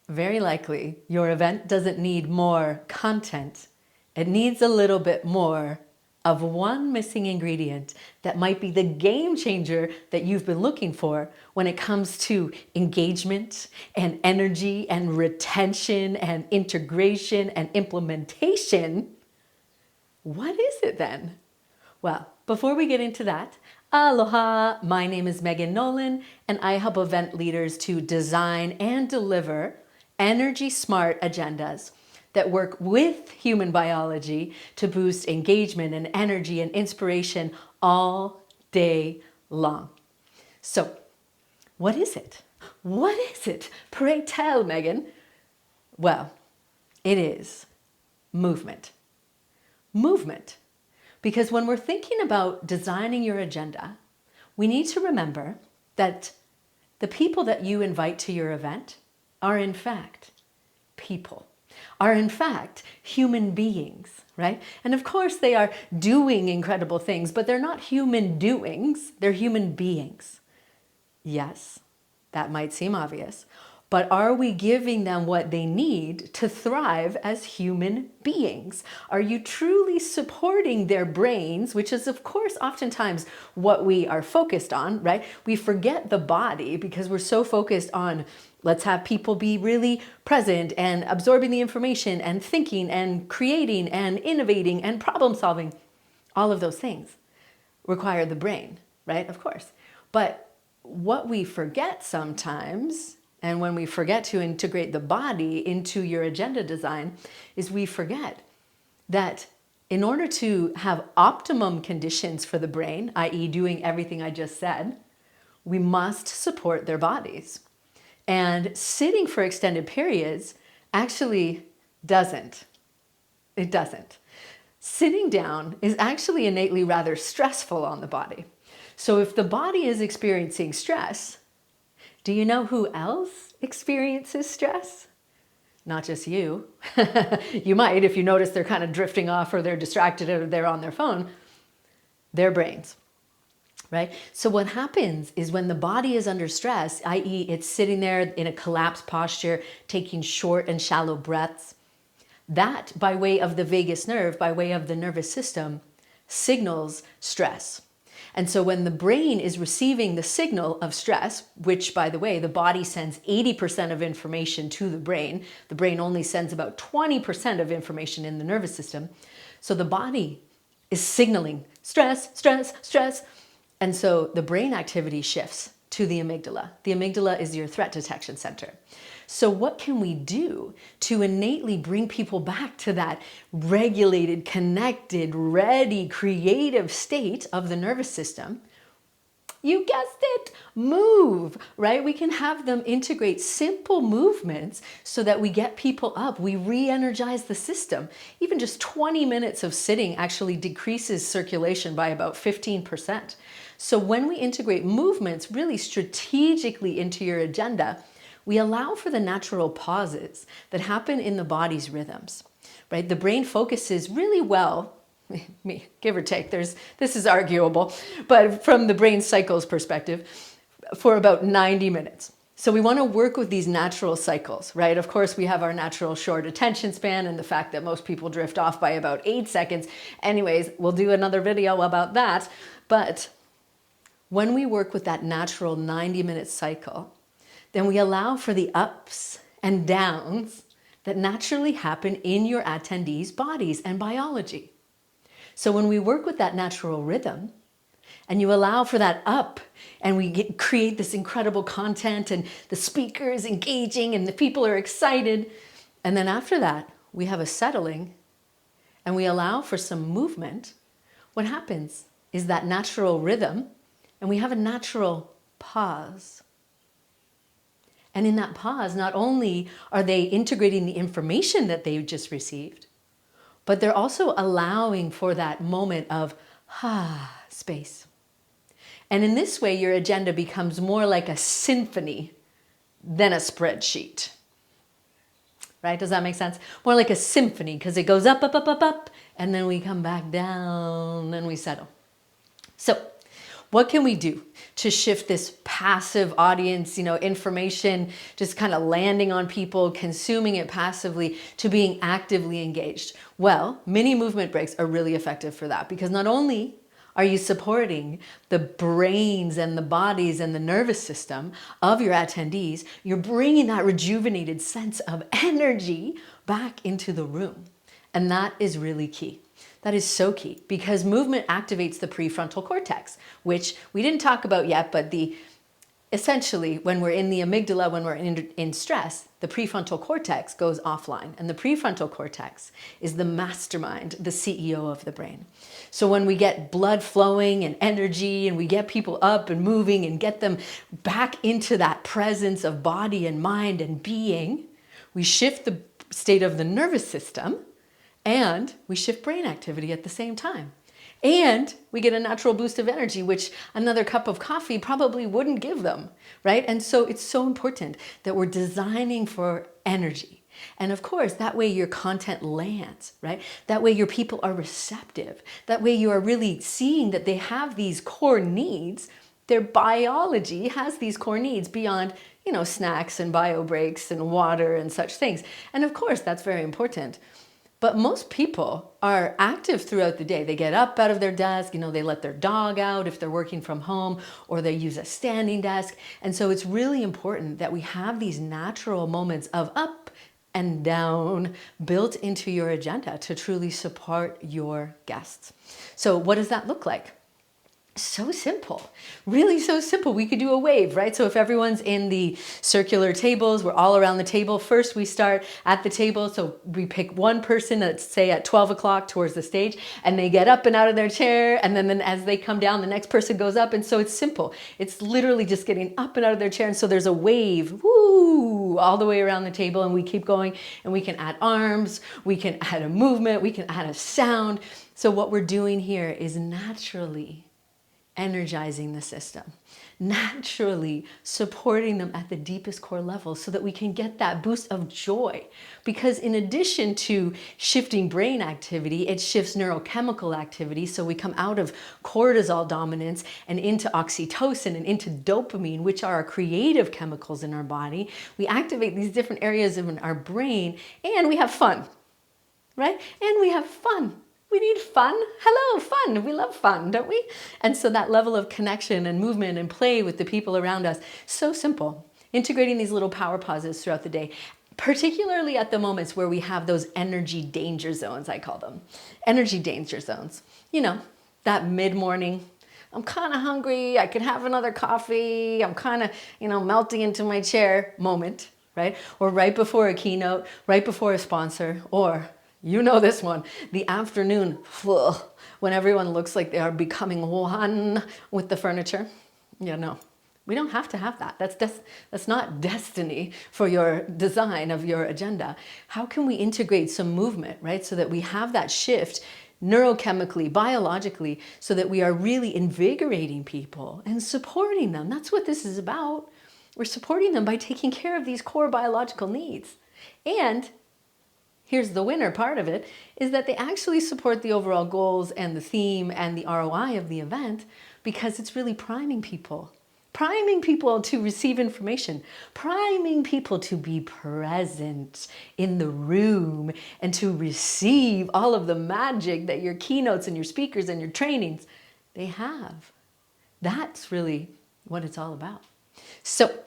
Very likely your event doesn't need more content. It needs a little bit more of one missing ingredient that might be the game changer that you've been looking for when it comes to engagement and energy and retention and integration and implementation. What is it then? Well, before we get into that, aloha, my name is Megan Nolan, and I help event leaders to design and deliver energy smart agendas that work with human biology to boost engagement and energy and inspiration all day long. So, what is it? What is it? Pray tell, Megan. Well, it is movement. Movement. Because when we're thinking about designing your agenda, we need to remember that the people that you invite to your event are in fact people, are in fact human beings, right? And of course they are doing incredible things, but they're not human doings, they're human beings. Yes, that might seem obvious, but are we giving them what they need to thrive as human beings? Are you truly supporting their brains, which is of course oftentimes what we are focused on, right? We forget the body because we're so focused on let's have people be really present and absorbing the information and thinking and creating and innovating and problem solving. All of those things require the brain, right? Of course. But what we forget sometimes, and when we forget to integrate the body into your agenda design, is we forget that in order to have optimum conditions for the brain, i.e. doing everything I just said, we must support their bodies. And sitting for extended periods actually doesn't. It doesn't. Sitting down is actually innately rather stressful on the body. So if the body is experiencing stress, do you know who else experiences stress? Not just you. You might if you notice they're kind of drifting off or they're distracted or they're on their phone. Their brains. Right? So what happens is when the body is under stress, i.e. it's sitting there in a collapsed posture, taking short and shallow breaths, that by way of the vagus nerve, by way of the nervous system, signals stress. And so when the brain is receiving the signal of stress, which by the way, the body sends 80% of information to the brain only sends about 20% of information in the nervous system. So the body is signaling stress, stress, stress. And so the brain activity shifts to the amygdala. The amygdala is your threat detection center. So what can we do to innately bring people back to that regulated, connected, ready, creative state of the nervous system? You guessed it, move, right? We can have them integrate simple movements so that we get people up. We re-energize the system. Even just 20 minutes of sitting actually decreases circulation by about 15%. So when we integrate movements really strategically into your agenda, we allow for the natural pauses that happen in the body's rhythms, right? The brain focuses really well, give or take, this is arguable, but from the brain cycles perspective, for about 90 minutes. So we want to work with these natural cycles, right? Of course, we have our natural short attention span and the fact that most people drift off by about 8 seconds. Anyways, we'll do another video about that. But when we work with that natural 90-minute cycle, then we allow for the ups and downs that naturally happen in your attendees' bodies and biology. So when we work with that natural rhythm and you allow for that up and we create this incredible content and the speaker is engaging and the people are excited, and then after that we have a settling and we allow for some movement, what happens is that natural rhythm and we have a natural pause. And in that pause, not only are they integrating the information that they've just received, but they're also allowing for that moment of space. And in this way, your agenda becomes more like a symphony than a spreadsheet. Right? Does that make sense? More like a symphony because it goes up, up, up, up, up, and then we come back down and we settle. So what can we do to shift this passive audience, information just kind of landing on people, consuming it passively, to being actively engaged? Well, mini movement breaks are really effective for that, because not only are you supporting the brains and the bodies and the nervous system of your attendees, you're bringing that rejuvenated sense of energy back into the room. And that is really key. That is so key, because movement activates the prefrontal cortex, which we didn't talk about yet, but essentially, when we're in the amygdala, when we're in stress, the prefrontal cortex goes offline. And the prefrontal cortex is the mastermind, the CEO of the brain. So when we get blood flowing and energy, and we get people up and moving and get them back into that presence of body and mind and being, we shift the state of the nervous system, and we shift brain activity at the same time. And we get a natural boost of energy, which another cup of coffee probably wouldn't give them, right? And so it's so important that we're designing for energy. And of course, that way your content lands, right? That way your people are receptive. That way you are really seeing that they have these core needs. Their biology has these core needs beyond, snacks and bio breaks and water and such things. And of course, that's very important. But most people are active throughout the day. They get up out of their desk, they let their dog out if they're working from home, or they use a standing desk. And so it's really important that we have these natural moments of up and down built into your agenda to truly support your guests. So what does that look like? So simple, really so simple. We could do a wave, right? So if everyone's in the circular tables, we're all around the table. First, we start at the table. So we pick one person, let's say at 12 o'clock towards the stage, and they get up and out of their chair. And then as they come down, the next person goes up. And so it's simple. It's literally just getting up and out of their chair. And so there's a wave, woo, all the way around the table. And we keep going, and we can add arms, we can add a movement, we can add a sound. So what we're doing here is naturally energizing the system, naturally supporting them at the deepest core level so that we can get that boost of joy. Because in addition to shifting brain activity, it shifts neurochemical activity. So we come out of cortisol dominance and into oxytocin and into dopamine, which are our creative chemicals in our body. We activate these different areas in our brain, and we have fun, right? And we have fun. We need fun. Hello, fun. We love fun, don't we? And so that level of connection and movement and play with the people around us, so simple. Integrating these little power pauses throughout the day, particularly at the moments where we have those energy danger zones, I call them. Energy danger zones. That mid-morning, I'm kind of hungry, I could have another coffee, I'm kind of, melting into my chair moment, right? Or right before a keynote, right before a sponsor, or this one, the afternoon, when everyone looks like they are becoming one with the furniture. No, we don't have to have that. That's not destiny for your design of your agenda. How can we integrate some movement, right? So that we have that shift neurochemically, biologically, so that we are really invigorating people and supporting them. That's what this is about. We're supporting them by taking care of these core biological needs. And here's the winner part of it, is that they actually support the overall goals and the theme and the ROI of the event, because it's really priming people to receive information, priming people to be present in the room and to receive all of the magic that your keynotes and your speakers and your trainings, they have. That's really what it's all about. So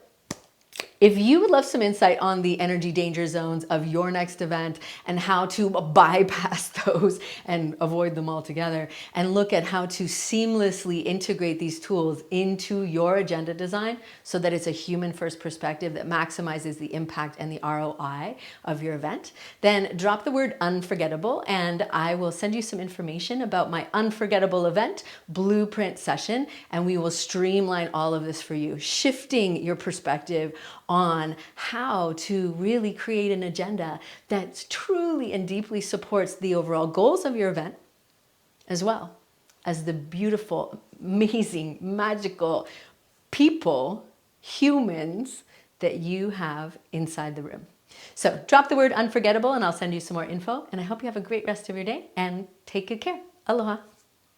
if you would love some insight on the energy danger zones of your next event and how to bypass those and avoid them altogether, and look at how to seamlessly integrate these tools into your agenda design so that it's a human-first perspective that maximizes the impact and the ROI of your event, then drop the word unforgettable and I will send you some information about my unforgettable event blueprint session, and we will streamline all of this for you, shifting your perspective on how to really create an agenda that truly and deeply supports the overall goals of your event, as well as the beautiful, amazing, magical people, humans that you have inside the room. So drop the word unforgettable and I'll send you some more info, and I hope you have a great rest of your day and take good care. Aloha.